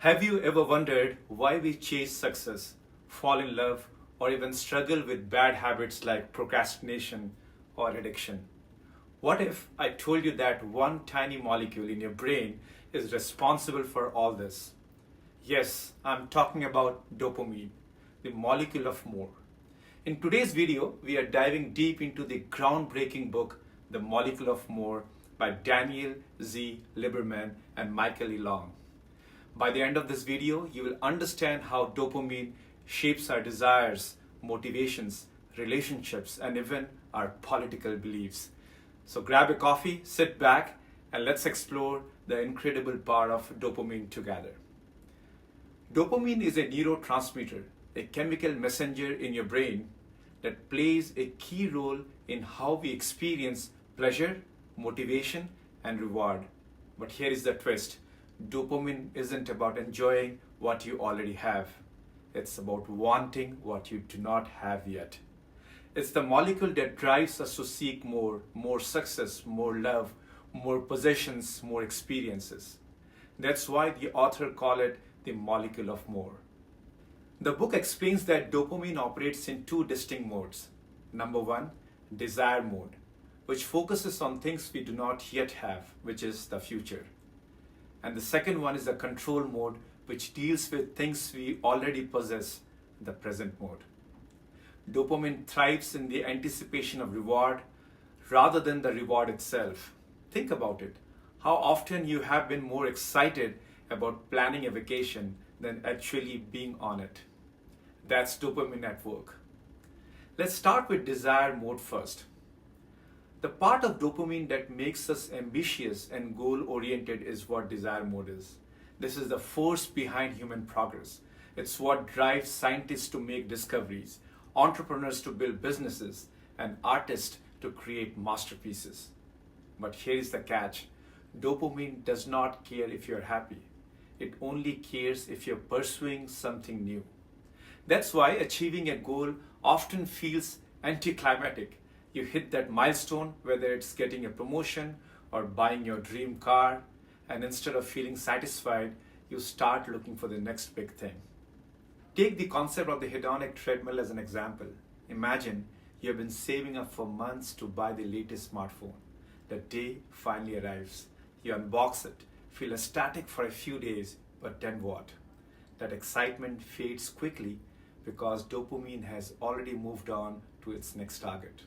Have you ever wondered why we chase success, fall in love, or even struggle with bad habits like procrastination or addiction? What if I told you that one tiny molecule in your brain is responsible for all this? Yes, I'm talking about dopamine, the molecule of more. In today's video, we are diving deep into the groundbreaking book, The Molecule of More by Daniel Z. Lieberman and Michael E. By the end of this video, you will understand how dopamine shapes our desires, motivations, relationships, and even our political beliefs. So grab a coffee, sit back, and let's explore the incredible power of dopamine together. Dopamine is a neurotransmitter, a chemical messenger in your brain that plays a key role in how we experience pleasure, motivation, and reward. But here is the twist. Dopamine isn't about enjoying what you already have. It's about wanting what you do not have yet. It's the molecule that drives us to seek more success, more love, more possessions, more experiences. That's why the author called it the molecule of more. The book explains that dopamine operates in two distinct modes. Number one, desire mode, which focuses on things we do not yet have, which is the future. And the second one is the control mode, which deals with things we already possess, the present mode. Dopamine thrives in the anticipation of reward rather than the reward itself. Think about it. How often you have been more excited about planning a vacation than actually being on it. That's dopamine at work. Let's start with desire mode first. The part of dopamine that makes us ambitious and goal-oriented is what desire mode is. This is the force behind human progress. It's what drives scientists to make discoveries, entrepreneurs to build businesses, and artists to create masterpieces. But here is the catch. Dopamine does not care if you're happy. It only cares if you're pursuing something new. That's why achieving a goal often feels anticlimactic. You hit that milestone, whether it's getting a promotion or buying your dream car, and instead of feeling satisfied, you start looking for the next big thing. Take the concept of the hedonic treadmill as an example. Imagine you have been saving up for months to buy the latest smartphone. The day finally arrives. You unbox it, feel ecstatic for a few days, but then what? That excitement fades quickly because dopamine has already moved on to its next target.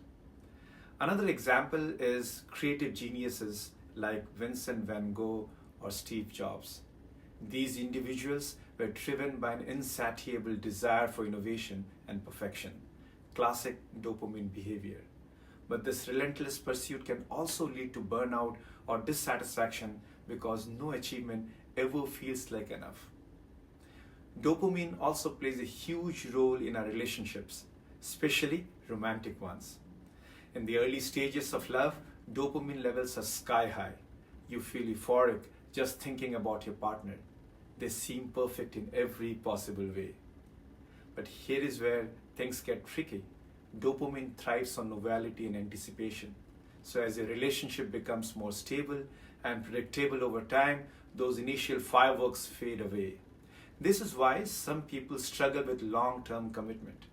Another example is creative geniuses like Vincent van Gogh or Steve Jobs. These individuals were driven by an insatiable desire for innovation and perfection, classic dopamine behavior. But this relentless pursuit can also lead to burnout or dissatisfaction because no achievement ever feels like enough. Dopamine also plays a huge role in our relationships, especially romantic ones. In the early stages of love, dopamine levels are sky high. You feel euphoric just thinking about your partner. They seem perfect in every possible way. But here is where things get tricky. Dopamine thrives on novelty and anticipation. So as a relationship becomes more stable and predictable over time, those initial fireworks fade away. This is why some people struggle with long-term commitment.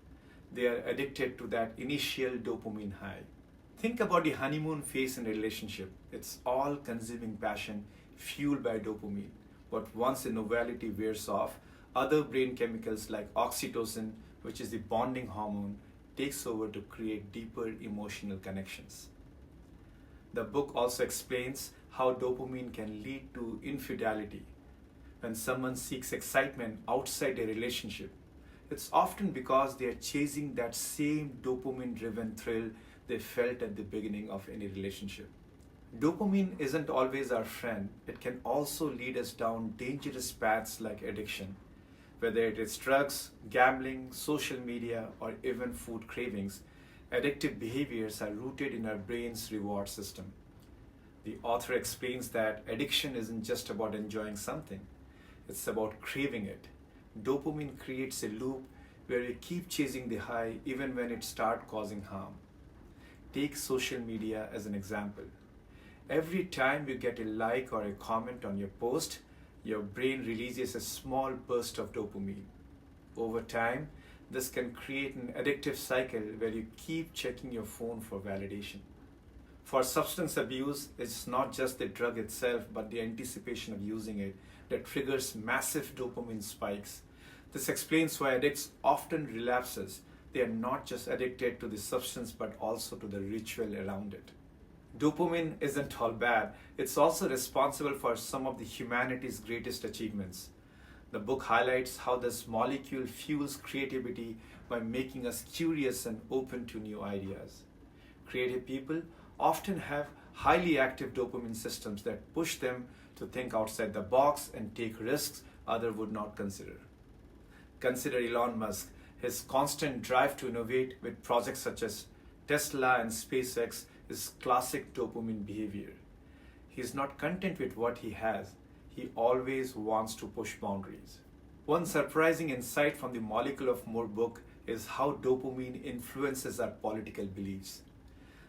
They are addicted to that initial dopamine high. Think about the honeymoon phase in a relationship. It's all-consuming passion fueled by dopamine. But once the novelty wears off, other brain chemicals like oxytocin, which is the bonding hormone, takes over to create deeper emotional connections. The book also explains how dopamine can lead to infidelity. When someone seeks excitement outside a relationship, it's often because they are chasing that same dopamine-driven thrill they felt at the beginning of any relationship. Dopamine isn't always our friend. It can also lead us down dangerous paths like addiction. Whether it is drugs, gambling, social media, or even food cravings, addictive behaviors are rooted in our brain's reward system. The author explains that addiction isn't just about enjoying something. It's about craving it. Dopamine creates a loop where you keep chasing the high even when it starts causing harm. Take social media as an example. Every time you get a like or a comment on your post, your brain releases a small burst of dopamine. Over time, this can create an addictive cycle where you keep checking your phone for validation. For substance abuse, it's not just the drug itself, but the anticipation of using it that triggers massive dopamine spikes. This explains why addicts often relapses. They are not just addicted to the substance, but also to the ritual around it. Dopamine isn't all bad. It's also responsible for some of the humanity's greatest achievements. The book highlights how this molecule fuels creativity by making us curious and open to new ideas. Creative people often have highly active dopamine systems that push them to think outside the box and take risks others would not consider. Consider Elon Musk. His constant drive to innovate with projects such as Tesla and SpaceX is classic dopamine behavior. He is not content with what he has. He always wants to push boundaries. One surprising insight from the Molecule of More book is how dopamine influences our political beliefs.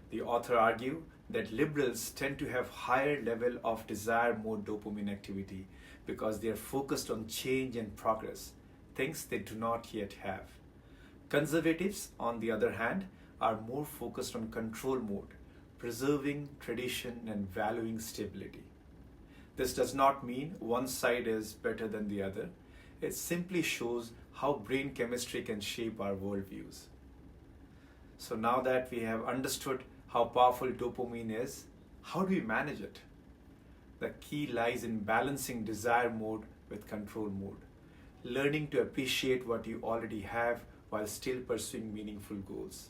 The author argues that liberals tend to have higher level of desire more dopamine activity because they are focused on change and progress, things they do not yet have. Conservatives, on the other hand, are more focused on control mode, preserving tradition and valuing stability. This does not mean one side is better than the other. It simply shows how brain chemistry can shape our worldviews. So now that we have understood how powerful dopamine is, how do we manage it? The key lies in balancing desire mode with control mode, learning to appreciate what you already have while still pursuing meaningful goals.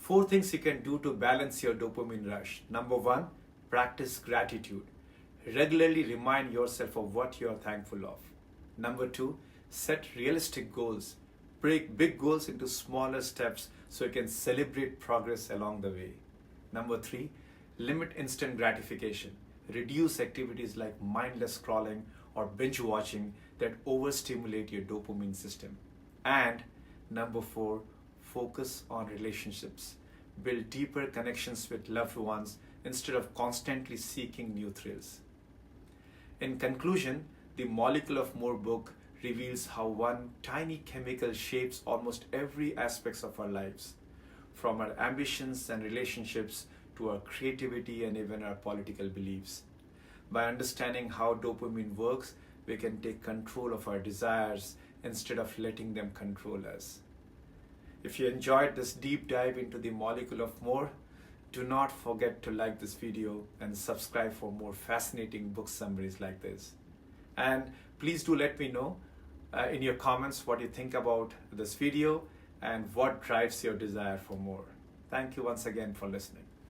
4 things you can do to balance your dopamine rush. Number 1, practice gratitude. Regularly remind yourself of what you are thankful of. Number 2, set realistic goals. Break big goals into smaller steps so you can celebrate progress along the way. Number 3, limit instant gratification. Reduce activities like mindless scrolling or binge watching that overstimulate your dopamine system. And number 4, focus on relationships. Build deeper connections with loved ones instead of constantly seeking new thrills. In conclusion, the Molecule of More book reveals how one tiny chemical shapes almost every aspect of our lives, from our ambitions and relationships to our creativity and even our political beliefs. By understanding how dopamine works, we can take control of our desires instead of letting them control us. If you enjoyed this deep dive into the Molecule of More, do not forget to like this video and subscribe for more fascinating book summaries like this. And please do let me know in your comments what you think about this video and what drives your desire for more. Thank you once again for listening.